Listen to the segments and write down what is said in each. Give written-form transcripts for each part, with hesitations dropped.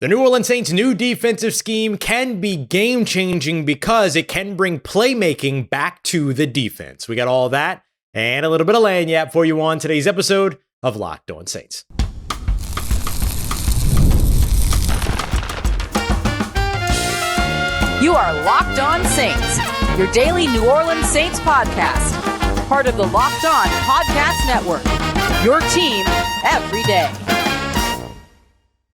The New Orleans Saints' new defensive scheme can be game-changing because it can bring playmaking back to the defense. We got all that and a little bit of lagniappe for you on today's episode of Locked On Saints. You are Locked On Saints, your daily New Orleans Saints podcast. Part of the Locked On Podcast Network, your team every day.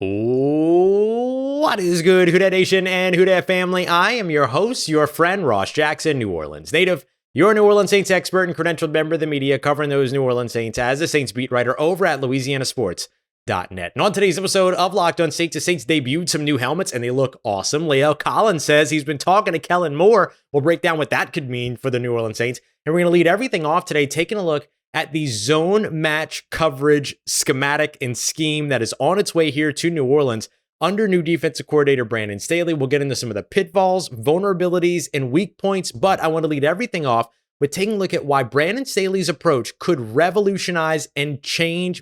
What is good, Who Dat Nation and Who Dat family? I am your host, your friend, Ross Jackson, New Orleans native, your New Orleans Saints expert and credentialed member of the media covering those New Orleans Saints as a Saints beat writer over at LouisianaSports.net. And on today's episode of Locked On Saints, the Saints debuted some new helmets and they look awesome. Leo Collins says he's been talking to Kellen Moore. We'll break down what that could mean for the New Orleans Saints. And we're going to lead everything off today taking a look at the zone match coverage schematic and scheme that is on its way here to New Orleans under new defensive coordinator Brandon Staley. We'll get into some of the pitfalls, vulnerabilities, and weak points, but I want to lead everything off with taking a look at why Brandon Staley's approach could revolutionize and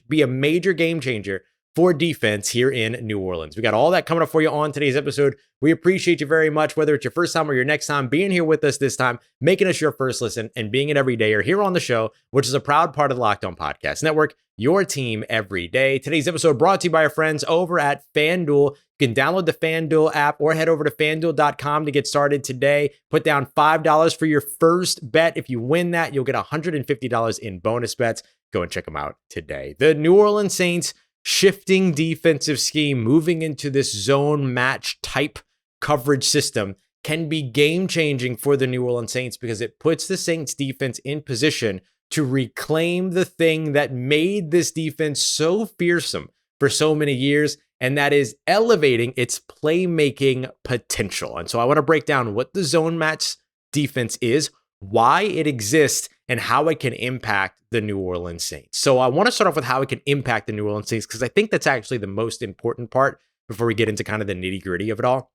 be a major game changer for defense here in New Orleans. We got all that coming up for you on today's episode. We appreciate you very much, whether it's your first time or your next time, being here with us this time, making us your first listen, and being an everydayer here on the show, which is a proud part of the Locked On Podcast Network, your team every day. Today's episode brought to you by our friends over at FanDuel. You can download the FanDuel app or head over to FanDuel.com to get started today. Put down $5 for your first bet. If you win that, you'll get $150 in bonus bets. Go and check them out today. The New Orleans Saints shifting defensive scheme, moving into this zone match type coverage system can be game-changing for the New Orleans Saints because it puts the Saints defense in position to reclaim the thing that made this defense so fearsome for so many years, and that is elevating its playmaking potential. And so I want to break down what the zone match defense is, why it exists, and how it can impact the New Orleans Saints. So I want to start off with how it can impact the New Orleans Saints because I think that's actually the most important part before we get into kind of the nitty-gritty of it all.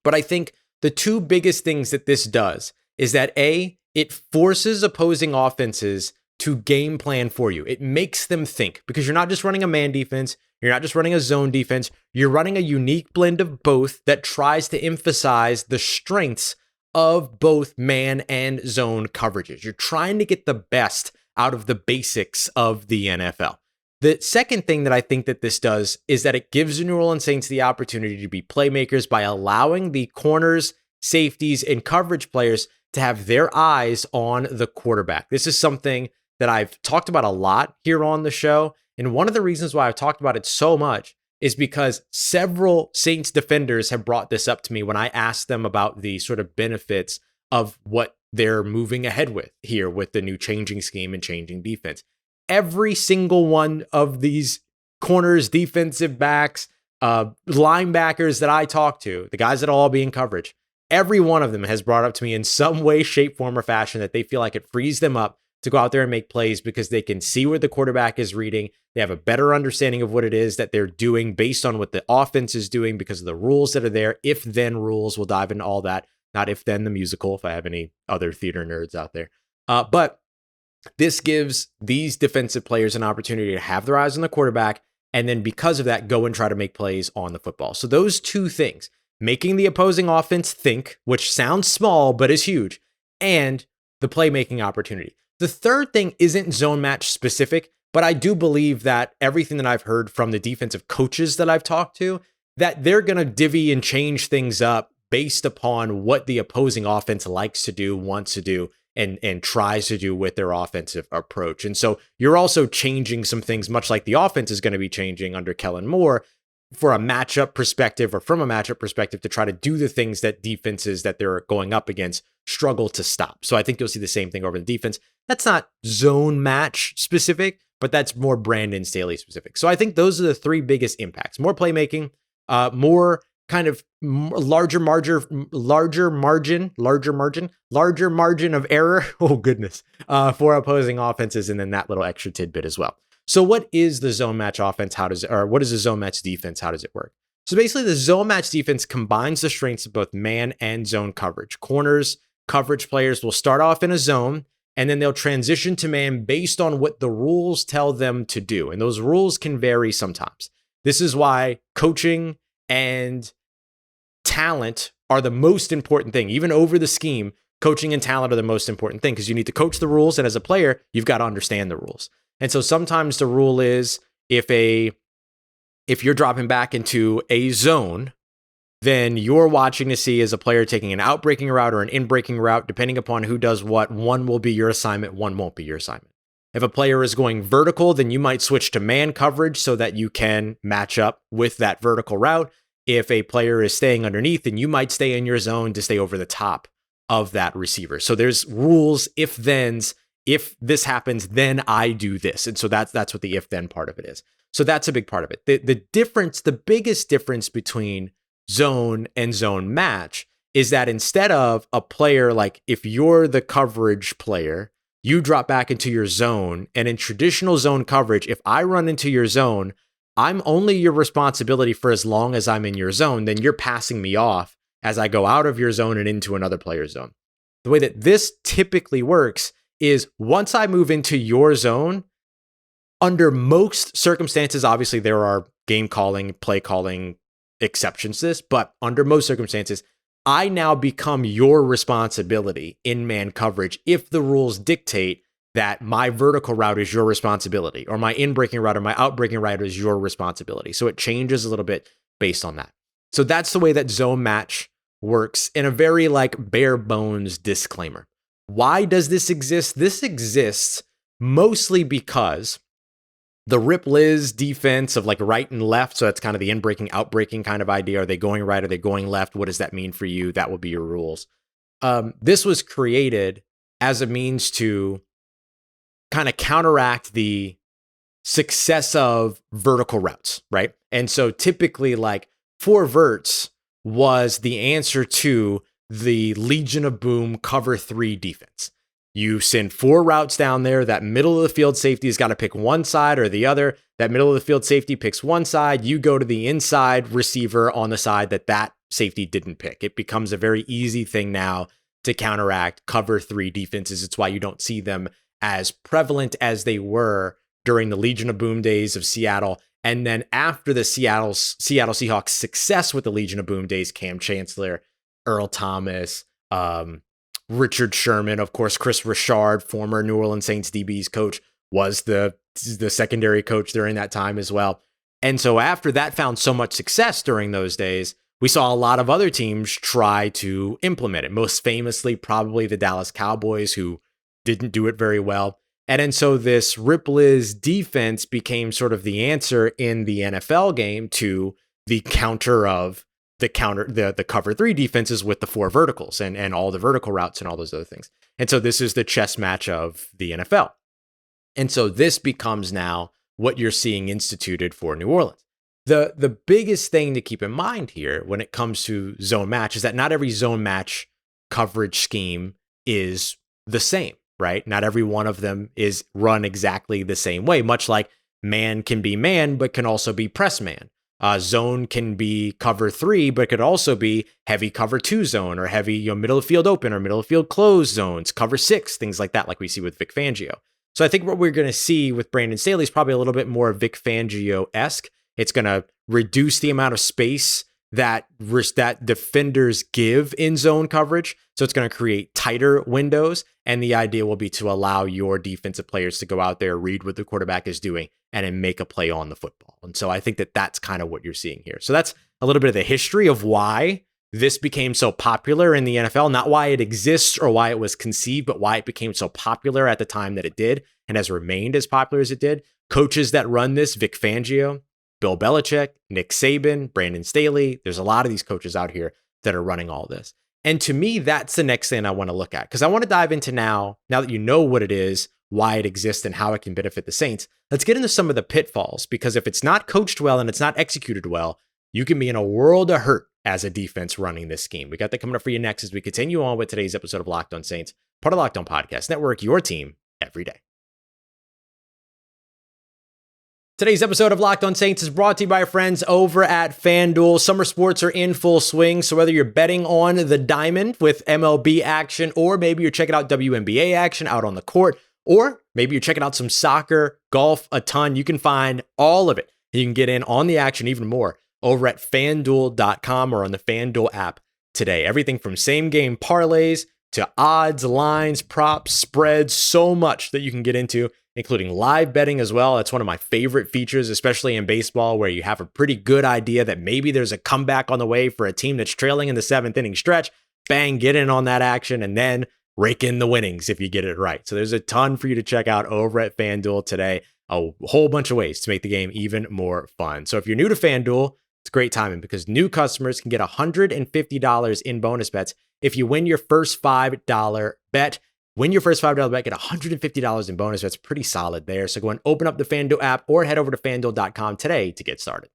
But I think the two biggest things that this does is that A, it forces opposing offenses to game plan for you. It makes them think because you're not just running a man defense, you're not just running a zone defense, you're running a unique blend of both that tries to emphasize the strengths of both man and zone coverages. You're trying to get the best out of the basics of the NFL. The second thing that I think that this does is that it gives the New Orleans Saints the opportunity to be playmakers by allowing the corners, safeties, and coverage players to have their eyes on the quarterback. This is something that I've talked about a lot here on the show. And one of the reasons why I've talked about it so much is because several Saints defenders have brought this up to me when I asked them about the sort of benefits of what they're moving ahead with here with the new changing scheme and changing defense. Every single one of these corners, defensive backs, linebackers that I talk to, the guys that all be in coverage, every one of them has brought up to me in some way, shape, form, or fashion that they feel like it frees them up to go out there and make plays because they can see where the quarterback is reading. They have a better understanding of what it is that they're doing based on what the offense is doing because of the rules that are there. If-then rules, we'll dive into all that. Not if-then the musical, if I have any other theater nerds out there. But this gives these defensive players an opportunity to have their eyes on the quarterback and then because of that, go and try to make plays on the football. So those two things, making the opposing offense think, which sounds small but is huge, and the playmaking opportunity. The third thing isn't zone match specific, but I do believe that everything that I've heard from the defensive coaches that I've talked to, that they're going to divvy and change things up based upon what the opposing offense likes to do, wants to do, and tries to do with their offensive approach. And so you're also changing some things, much like the offense is going to be changing under Kellen Moore for a matchup perspective or from a matchup perspective to try to do the things that defenses that they're going up against struggle to stop. So I think you'll see the same thing over the defense. That's not zone match specific, but that's more Brandon Staley specific. So I think those are the three biggest impacts: more playmaking, more kind of larger margin of error. Oh goodness, for opposing offenses, and then that little extra tidbit as well. So what is the zone match offense? What is the zone match defense? How does it work? So basically the zone match defense combines the strengths of both man and zone coverage. Corners, coverage players will start off in a zone and then they'll transition to man based on what the rules tell them to do. And those rules can vary sometimes. This is why coaching and talent are the most important thing. Even over the scheme, coaching and talent are the most important thing because you need to coach the rules. And as a player, you've got to understand the rules. And so sometimes the rule is if you're dropping back into a zone, then you're watching to see as a player taking an out-breaking route or an in-breaking route, depending upon who does what, one will be your assignment, one won't be your assignment. If a player is going vertical, then you might switch to man coverage so that you can match up with that vertical route. If a player is staying underneath, then you might stay in your zone to stay over the top of that receiver. So there's rules, if-thens. If this happens, then I do this. And so that's what the if-then part of it is. So that's a big part of it. The biggest difference between zone and zone match is that instead of a player, like if you're the coverage player, you drop back into your zone. And in traditional zone coverage, if I run into your zone, I'm only your responsibility for as long as I'm in your zone. Then you're passing me off as I go out of your zone and into another player's zone. The way that this typically works is once I move into your zone, under most circumstances, obviously there are game calling, play calling exceptions to this, but under most circumstances, I now become your responsibility in man coverage if the rules dictate that my vertical route is your responsibility or my in-breaking route or my out-breaking route is your responsibility. So it changes a little bit based on that. So that's the way that zone match works in a very bare bones disclaimer. Why does this exist? This exists mostly because the Rip Liz defense of right and left. So that's kind of the in-breaking, out-breaking kind of idea. Are they going right? Are they going left? What does that mean for you? That will be your rules. This was created as a means to kind of counteract the success of vertical routes, right? And so typically 4 verts was the answer to the Legion of Boom cover 3 defense. You send 4 routes down there. That middle of the field safety has got to pick one side or the other. That middle of the field safety picks one side. You go to the inside receiver on the side that safety didn't pick. It becomes a very easy thing now to counteract cover 3 defenses. It's why you don't see them as prevalent as they were during the Legion of Boom days of Seattle. And then after the Seattle Seahawks success with the Legion of Boom days, Cam Chancellor, Earl Thomas, Richard Sherman, of course, Chris Richard, former New Orleans Saints DB's coach, was the secondary coach during that time as well. And so after that found so much success during those days, we saw a lot of other teams try to implement it. Most famously, probably the Dallas Cowboys, who didn't do it very well. And so this Rip Liz defense became sort of the answer in the NFL game to the counter of the cover 3 defenses with the 4 verticals and all the vertical routes and all those other things. And so this is the chess match of the NFL. And so this becomes now what you're seeing instituted for New Orleans. The biggest thing to keep in mind here when it comes to zone match is that not every zone match coverage scheme is the same, right? Not every one of them is run exactly the same way, much like man can be man, but can also be press man. Zone can be cover 3, but it could also be heavy cover 2 zone or heavy middle of field open or middle of field closed zones, cover 6, things like that, like we see with Vic Fangio. So I think what we're going to see with Brandon Staley is probably a little bit more Vic Fangio-esque. It's going to reduce the amount of space that defenders give in zone coverage. So it's going to create tighter windows. And the idea will be to allow your defensive players to go out there, read what the quarterback is doing, and then make a play on the football. And so I think that that's kind of what you're seeing here. So that's a little bit of the history of why this became so popular in the NFL, not why it exists or why it was conceived, but why it became so popular at the time that it did and has remained as popular as it did. Coaches that run this, Vic Fangio, Bill Belichick, Nick Saban, Brandon Staley. There's a lot of these coaches out here that are running all this. And to me, that's the next thing I want to look at, because I want to dive into now that you know what it is, why it exists, and how it can benefit the Saints. Let's get into some of the pitfalls, because if it's not coached well and it's not executed well, you can be in a world of hurt as a defense running this scheme. We got that coming up for you next as we continue on with today's episode of Locked On Saints, part of Locked On Podcast Network, your team every day. Today's episode of Locked On Saints is brought to you by our friends over at FanDuel. Summer sports are in full swing, so whether you're betting on the diamond with MLB action, or maybe you're checking out WNBA action out on the court, or maybe you're checking out some soccer, golf, a ton, you can find all of it. You can get in on the action even more over at FanDuel.com or on the FanDuel app today. Everything from same game parlays to odds, lines, props, spreads, so much that you can get into, including live betting as well. That's one of my favorite features, especially in baseball, where you have a pretty good idea that maybe there's a comeback on the way for a team that's trailing in the 7th inning stretch. Bang, get in on that action and then rake in the winnings if you get it right. So there's a ton for you to check out over at FanDuel today. A whole bunch of ways to make the game even more fun. So if you're new to FanDuel, it's great timing because new customers can get $150 in bonus bets if you win your first $5 bet. Win your first $5 bet, get $150 in bonus bets. Pretty solid there. So go and open up the FanDuel app or head over to FanDuel.com today to get started.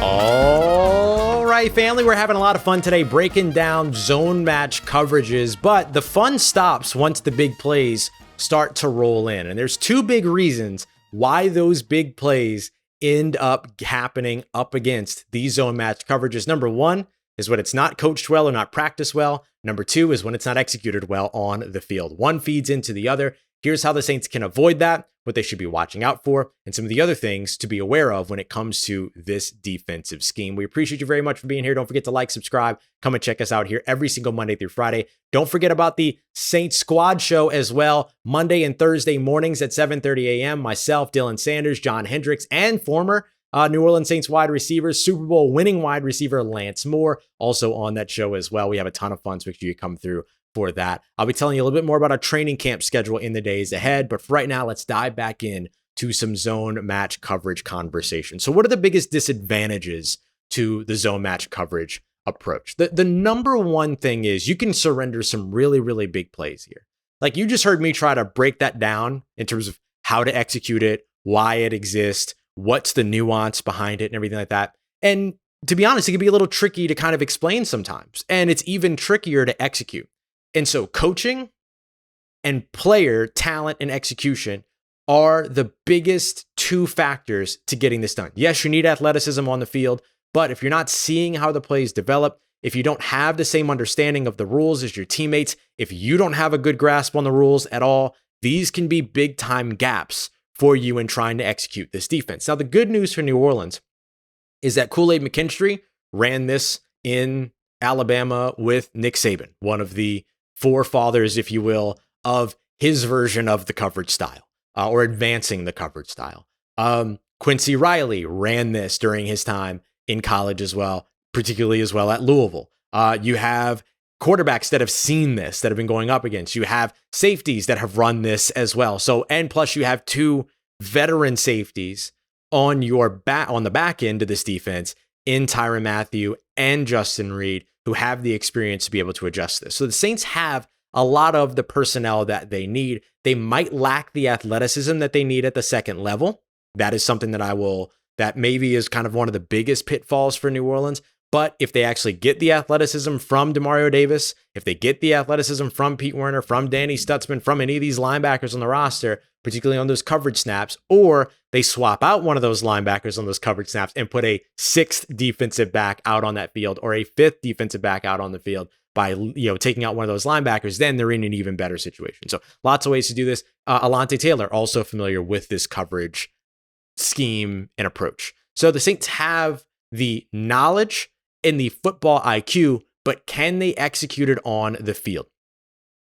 All right, family, we're having a lot of fun today breaking down zone match coverages, but the fun stops once the big plays start to roll in. And there's two big reasons why those big plays end up happening up against these zone match coverages. Number one is when it's not coached well or not practiced well. Number two is when it's not executed well on the field. One feeds into the other. Here's how the Saints can avoid that, what they should be watching out for, and some of the other things to be aware of when it comes to this defensive scheme. We appreciate you very much for being here. Don't forget to like, subscribe, come and check us out here every single Monday through Friday. Don't forget about the Saints Squad Show as well, Monday and Thursday mornings at 7:30 a.m. Myself, Dylan Sanders, John Hendricks, and former New Orleans Saints wide receiver, Super Bowl winning wide receiver Lance Moore, also on that show as well. We have a ton of fun, so make sure you come through for that. I'll be telling you a little bit more about our training camp schedule in the days ahead, but for right now, let's dive back in to some zone match coverage conversation. So what are the biggest disadvantages to the zone match coverage approach? The number one thing is you can surrender some really, really big plays here. Like you just heard me try to break that down in terms of how to execute it, why it exists, what's the nuance behind it and everything like that. And to be honest, it can be a little tricky to kind of explain sometimes, and it's even trickier to execute. And so coaching and player talent and execution are the biggest two factors to getting this done. Yes, you need athleticism on the field, but if you're not seeing how the plays develop, if you don't have the same understanding of the rules as your teammates, if you don't have a good grasp on the rules at all, these can be big time gaps for you in trying to execute this defense. Now, the good news for New Orleans is that Kool-Aid McKinstry ran this in Alabama with Nick Saban, one of the forefathers, if you will, of his version of the coverage style or advancing the coverage style. Quincy Riley ran this during his time in college as well, particularly as well at Louisville. You have quarterbacks that have seen this, that have been going up against. You have safeties that have run this as well. So, and plus you have two veteran safeties on on the back end of this defense in Tyrann Mathieu and Justin Reed, who have the experience to be able to adjust this. So the Saints have a lot of the personnel that they need. They might lack the athleticism that they need at the second level. That is something that maybe is kind of one of the biggest pitfalls for New Orleans. But if they actually get the athleticism from Demario Davis, if they get the athleticism from Pete Werner, from Danny Stutzman, from any of these linebackers on the roster, particularly on those coverage snaps, or they swap out one of those linebackers on those coverage snaps and put a sixth defensive back out on that field or a fifth defensive back out on the field by taking out one of those linebackers, then they're in an even better situation. So lots of ways to do this. Alontae Taylor, also familiar with this coverage scheme and approach. So the Saints have the knowledge and the football IQ, but can they execute it on the field?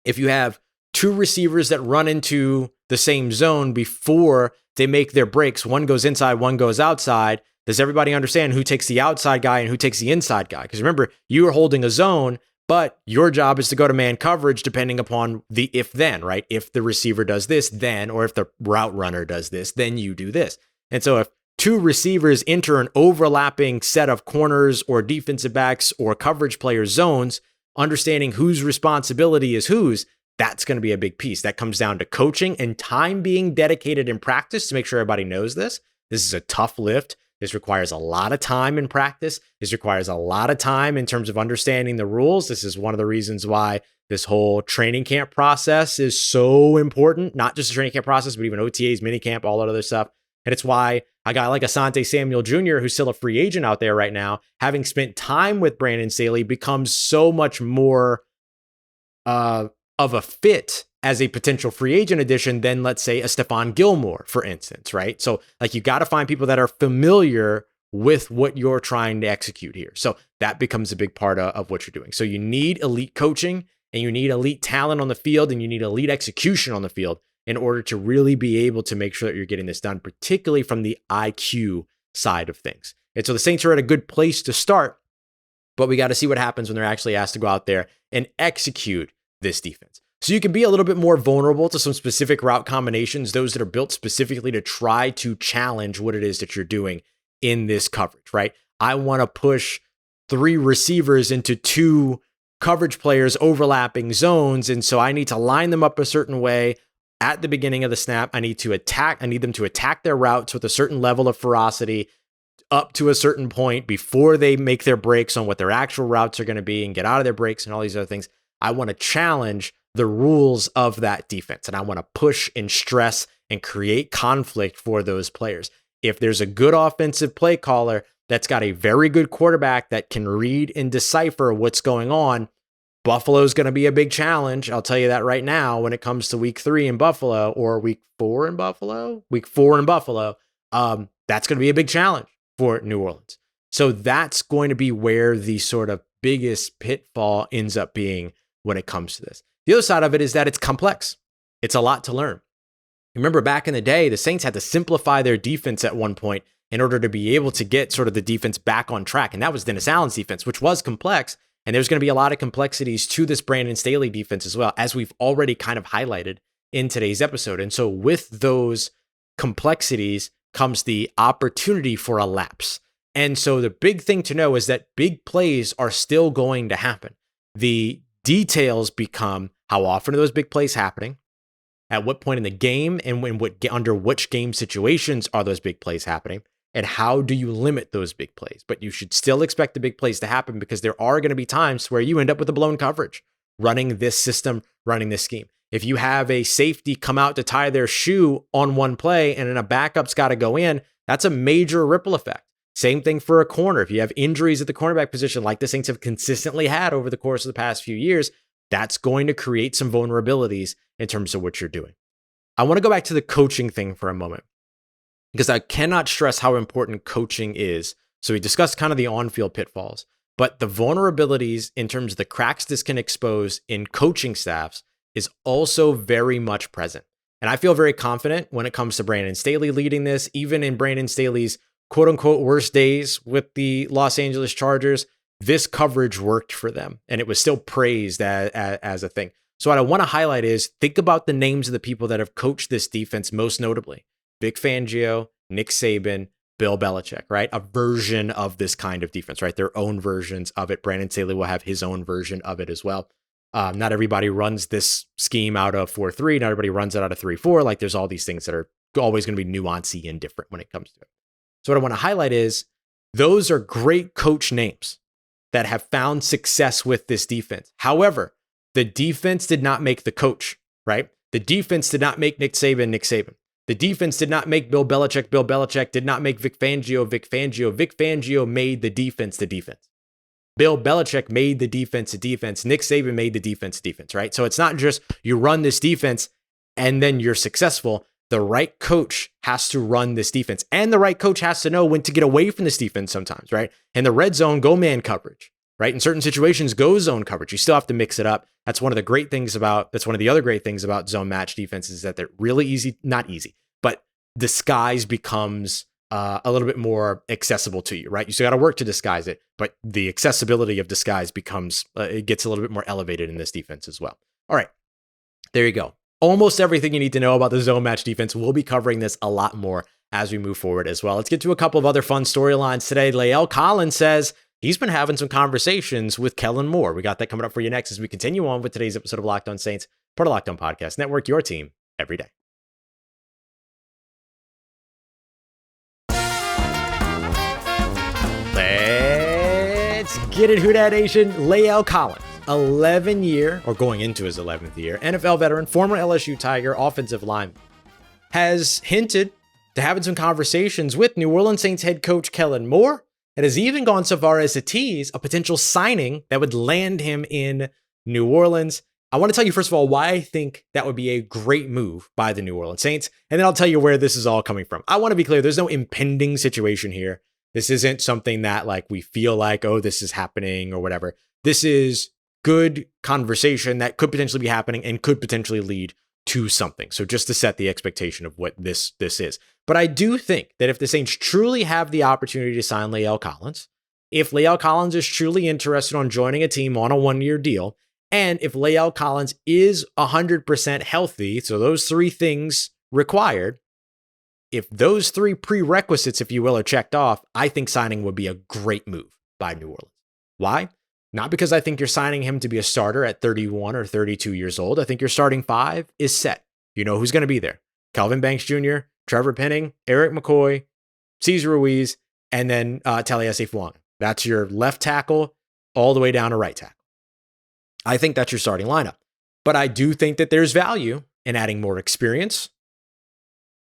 If you have two receivers that run into the same zone before they make their breaks, one goes inside, one goes outside, does everybody understand who takes the outside guy and who takes the inside guy? Because remember, you are holding a zone, but your job is to go to man coverage depending upon the if-then, right? If the receiver does this, then, or if the route runner does this, then you do this. And so if two receivers enter an overlapping set of corners or defensive backs or coverage player zones, understanding whose responsibility is whose, that's going to be a big piece. That comes down to coaching and time being dedicated in practice to make sure everybody knows this. This is a tough lift. This requires a lot of time in practice. This requires a lot of time in terms of understanding the rules. This is one of the reasons why this whole training camp process is so important. Not just the training camp process, but even OTAs, minicamp, all that other stuff. And it's why a guy like Asante Samuel Jr., who's still a free agent out there right now, having spent time with Brandon Staley, becomes so much more of a fit as a potential free agent addition than, let's say, a Stephon Gilmore, for instance, right? So like you got to find people that are familiar with what you're trying to execute here. So that becomes a big part of what you're doing. So you need elite coaching and you need elite talent on the field and you need elite execution on the field in order to really be able to make sure that you're getting this done, particularly from the IQ side of things. And so the Saints are at a good place to start, but we got to see what happens when they're actually asked to go out there and execute this defense. So you can be a little bit more vulnerable to some specific route combinations, those that are built specifically to try to challenge what it is that you're doing in this coverage, right? I want to push 3 receivers into 2 coverage players overlapping zones. And so I need to line them up a certain way at the beginning of the snap. I need them to attack their routes with a certain level of ferocity up to a certain point before they make their breaks on what their actual routes are going to be and get out of their breaks and all these other things. I want to challenge the rules of that defense. And I want to push and stress and create conflict for those players. If there's a good offensive play caller that's got a very good quarterback that can read and decipher what's going on, Buffalo's going to be a big challenge. I'll tell you that right now when it comes to week 3 in Buffalo or week 4 in Buffalo, that's going to be a big challenge for New Orleans. So that's going to be where the sort of biggest pitfall ends up being when it comes to this. The other side of it is that it's complex. It's a lot to learn. Remember back in the day, the Saints had to simplify their defense at one point in order to be able to get sort of the defense back on track. And that was Dennis Allen's defense, which was complex. And there's going to be a lot of complexities to this Brandon Staley defense as well, as we've already kind of highlighted in today's episode. And so with those complexities comes the opportunity for a lapse. And so the big thing to know is that big plays are still going to happen. The details become how often are those big plays happening? At what point in the game and under which game situations are those big plays happening? And how do you limit those big plays? But you should still expect the big plays to happen because there are going to be times where you end up with a blown coverage running this system, running this scheme. If you have a safety come out to tie their shoe on one play and then a backup's got to go in, that's a major ripple effect. Same thing for a corner. If you have injuries at the cornerback position like the Saints have consistently had over the course of the past few years, that's going to create some vulnerabilities in terms of what you're doing. I want to go back to the coaching thing for a moment because I cannot stress how important coaching is. So we discussed kind of the on-field pitfalls, but the vulnerabilities in terms of the cracks this can expose in coaching staffs is also very much present. And I feel very confident when it comes to Brandon Staley leading this, even in Brandon Staley's quote unquote worst days with the Los Angeles Chargers, this coverage worked for them and it was still praised as a thing. So what I want to highlight is think about the names of the people that have coached this defense, most notably Vic Fangio, Nick Saban, Bill Belichick, right? A version of this kind of defense, right? Their own versions of it. Brandon Staley will have his own version of it as well. Not everybody runs this scheme out of 4-3. Not everybody runs it out of 3-4. Like there's all these things that are always going to be nuancy and different when it comes to it. So what I want to highlight is those are great coach names that have found success with this defense. However, the defense did not make the coach, right? The defense did not make Nick Saban. The defense did not make Bill Belichick. Bill Belichick did not make Vic Fangio. Vic Fangio made the defense the defense. Bill Belichick made the defense a defense. Nick Saban made the defense a defense, right? So it's not just you run this defense and then you're successful. The right coach has to run this defense, and the right coach has to know when to get away from this defense sometimes, right? In the red zone, go man coverage, right? In certain situations, go zone coverage. You still have to mix it up. That's one of the other great things about zone match defenses is that they're really easy, not easy, but disguise becomes a little bit more accessible to you, right? You still got to work to disguise it, but the accessibility of disguise becomes, it gets a little bit more elevated in this defense as well. All right, there you go. Almost everything you need to know about the zone match defense. We'll be covering this a lot more as we move forward as well. Let's get to a couple of other fun storylines today. Lael Collins says he's been having some conversations with Kellen Moore. We got that coming up for you next as we continue on with today's episode of Locked On Saints, part of Locked On Podcast Network, your team every day. Let's get it, Who Dat Nation. Lael Collins, 11-year, or going into his 11th year, NFL veteran, former LSU Tiger, offensive lineman, has hinted to having some conversations with New Orleans Saints head coach Kellen Moore, and has even gone so far as to tease a potential signing that would land him in New Orleans. I want to tell you, first of all, why I think that would be a great move by the New Orleans Saints. And then I'll tell you where this is all coming from. I want to be clear. There's no impending situation here. This isn't something that like we feel like, oh, this is happening or whatever. This is good conversation that could potentially be happening and could potentially lead to something. So just to set the expectation of what this is. But I do think that if the Saints truly have the opportunity to sign La'el Collins, if La'el Collins is truly interested on joining a team on a 1-year deal, and if La'el Collins is 100% healthy, so those three things required, if those three prerequisites, if you will, are checked off, I think signing would be a great move by New Orleans. Why? Not because I think you're signing him to be a starter at 31 or 32 years old. I think your starting five is set. You know who's going to be there. Kelvin Banks Jr., Trevor Penning, Eric McCoy, Cesar Ruiz, and then Taliesin Fuang. That's your left tackle all the way down to right tackle. I think that's your starting lineup. But I do think that there's value in adding more experience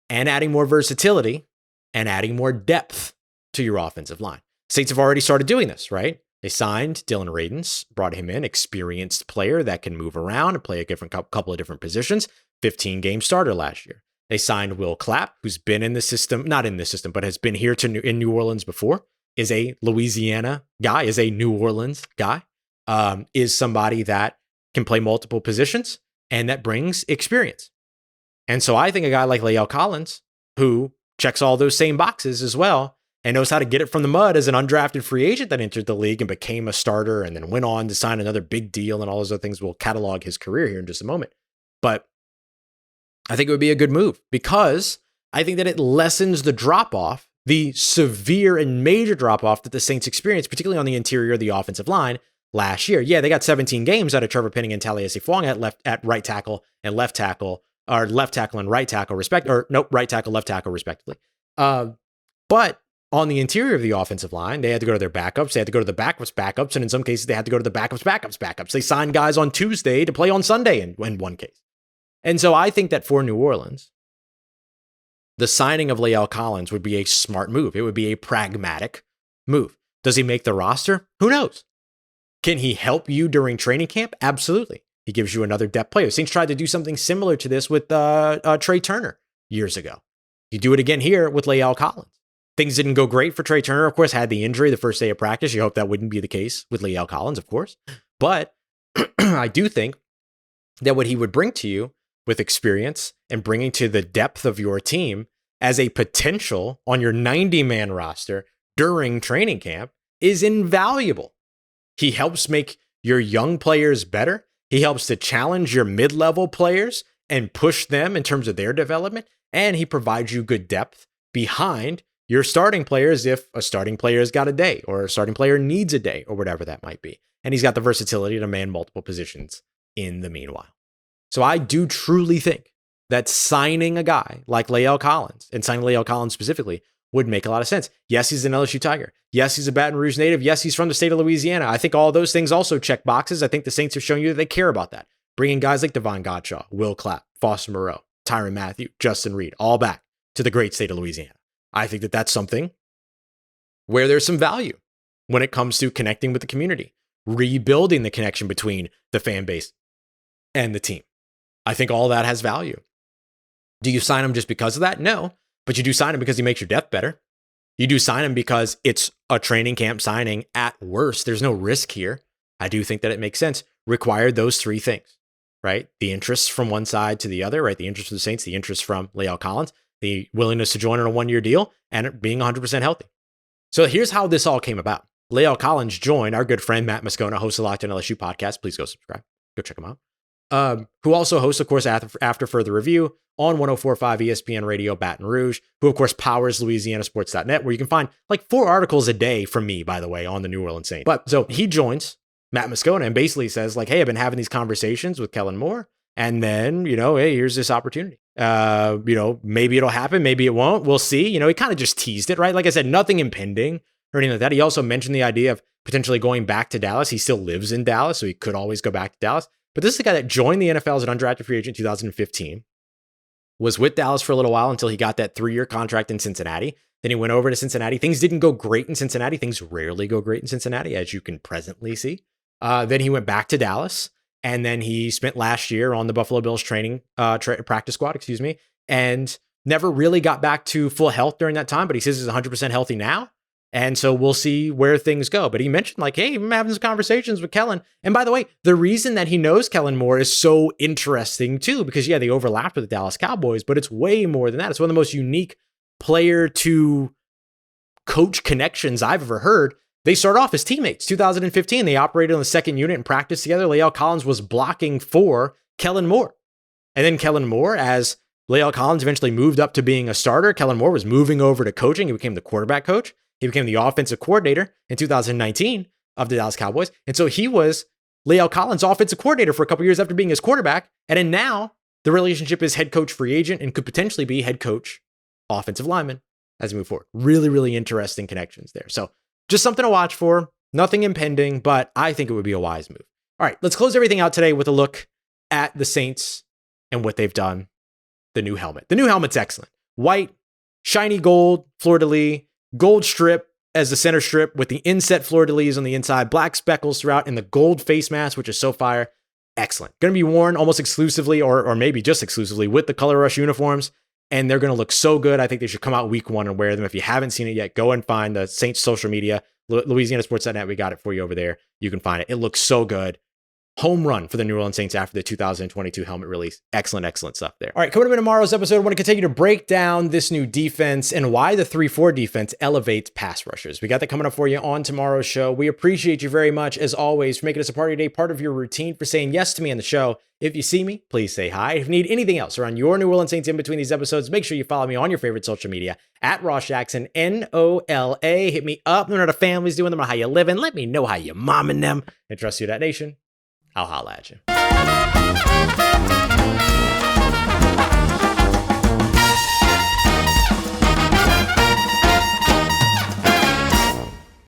and adding more versatility and adding more depth to your offensive line. Saints have already started doing this, right? They signed Dylan Radins, brought him in, experienced player that can move around and play a couple of different positions, 15-game starter last year. They signed Will Clapp, who's been in the system, not in the system, but has been here in New Orleans before, is a Louisiana guy, is a New Orleans guy, is somebody that can play multiple positions and that brings experience. And so I think a guy like La'el Collins, who checks all those same boxes as well, and knows how to get it from the mud as an undrafted free agent that entered the league and became a starter and then went on to sign another big deal and all those other things. We'll catalog his career here in just a moment. But I think it would be a good move because I think that it lessens the drop-off, the severe and major drop-off that the Saints experienced, particularly on the interior of the offensive line last year. Yeah, they got 17 games out of Trevor Penning and Taliesin Fuang at right tackle and left tackle, or left tackle and right tackle, right tackle, left tackle, respectively. But on the interior of the offensive line, they had to go to their backups. They had to go to the backups. And in some cases, they had to go to the backups. They signed guys on Tuesday to play on Sunday in one case. And so I think that for New Orleans, the signing of La'el Collins would be a smart move. It would be a pragmatic move. Does he make the roster? Who knows? Can he help you during training camp? Absolutely. He gives you another depth player. Saints tried to do something similar to this with Trey Turner years ago. You do it again here with La'el Collins. Things didn't go great for Trey Turner, of course, had the injury the first day of practice. You hope that wouldn't be the case with La'el Collins, of course. But I do think that what he would bring to you with experience and bringing to the depth of your team as a potential on your 90-man roster during training camp is invaluable. He helps make your young players better. He helps to challenge your mid-level players and push them in terms of their development. And he provides you good depth behind your starting players if a starting player has got a day or a starting player needs a day or whatever that might be. And he's got the versatility to man multiple positions in the meanwhile. So I do truly think that signing a guy like La'el Collins, and signing La'el Collins specifically, would make a lot of sense. Yes, he's an LSU Tiger. Yes, he's a Baton Rouge native. Yes, he's from the state of Louisiana. I think all those things also check boxes. I think the Saints have shown you that they care about that. Bringing guys like Devon Godshaw, Will Clapp, Foster Moreau, Tyrann Mathieu, Justin Reed, all back to the great state of Louisiana. I think that that's something where there's some value when it comes to connecting with the community, rebuilding the connection between the fan base and the team. I think all that has value. Do you sign him just because of that? No, but you do sign him because he makes your depth better. You do sign him because it's a training camp signing at worst. There's no risk here. I do think that it makes sense. Required those three things, right? The interest from one side to the other, right? The interest of the Saints, the interest from La'el Collins, the willingness to join on a 1-year deal, and being 100% healthy. So here's how this all came about. La'el Collins joined our good friend Matt Moscona, host of the Locked On LSU podcast. Please go subscribe. Go check him out. Who also hosts, of course, after Further Review on 104.5 ESPN Radio Baton Rouge, who, of course, powers LouisianaSports.net, where you can find like 4 articles a day from me, by the way, on the New Orleans Saints. But so he joins Matt Moscona and basically says, like, hey, I've been having these conversations with Kellen Moore. And then, hey, here's this opportunity. Maybe it'll happen. Maybe it won't. We'll see. He kind of just teased it, right? Like I said, nothing impending or anything like that. He also mentioned the idea of potentially going back to Dallas. He still lives in Dallas, so he could always go back to Dallas. But this is the guy that joined the NFL as an undrafted free agent in 2015, was with Dallas for a little while until he got that 3-year contract in Cincinnati. Then he went over to Cincinnati. Things didn't go great in Cincinnati. Things rarely go great in Cincinnati, as you can presently see. Then he went back to Dallas. And then he spent last year on the Buffalo Bills practice squad, and never really got back to full health during that time, but he says he's 100% healthy now. And so we'll see where things go. But he mentioned like, hey, I'm having some conversations with Kellen. And by the way, the reason that he knows Kellen Moore is so interesting too, because yeah, they overlapped with the Dallas Cowboys, but it's way more than that. It's one of the most unique player to coach connections I've ever heard. They start off as teammates. 2015, they operated on the second unit and practiced together. La'el Collins was blocking for Kellen Moore. And then Kellen Moore, as La'el Collins eventually moved up to being a starter, Kellen Moore was moving over to coaching. He became the quarterback coach. He became the offensive coordinator in 2019 of the Dallas Cowboys. And so he was La'el Collins' offensive coordinator for a couple years after being his quarterback. And then now the relationship is head coach free agent and could potentially be head coach offensive lineman as we move forward. Really, really interesting connections there. So just something to watch for. Nothing impending, but I think it would be a wise move. All right, let's close everything out today with a look at the Saints and what they've done. The new helmet. The new helmet's excellent. White, shiny gold, fleur-de-lis, gold strip as the center strip with the inset fleur-de-lis on the inside, black speckles throughout, and the gold face mask, which is so fire. Excellent. Going to be worn almost exclusively or maybe just exclusively with the Color Rush uniforms, and they're going to look so good. I think they should come out week 1 and wear them. If you haven't seen it yet, go and find the Saints social media, LouisianaSports.net. We got it for you over there. You can find it. It looks so good. Home run for the New Orleans Saints after the 2022 helmet release. Excellent, excellent stuff there. All right, coming up in tomorrow's episode, I want to continue to break down this new defense and why the 3-4 defense elevates pass rushers. We got that coming up for you on tomorrow's show. We appreciate you very much, as always, for making us a part of your day, part of your routine, for saying yes to me on the show. If you see me, please say hi. If you need anything else around your New Orleans Saints in between these episodes, make sure you follow me on your favorite social media at Ross Jackson, NOLA. Hit me up. Know how the family's doing them or how you living. Let me know how you momming them. And trust Who Dat Nation. I'll holla at you.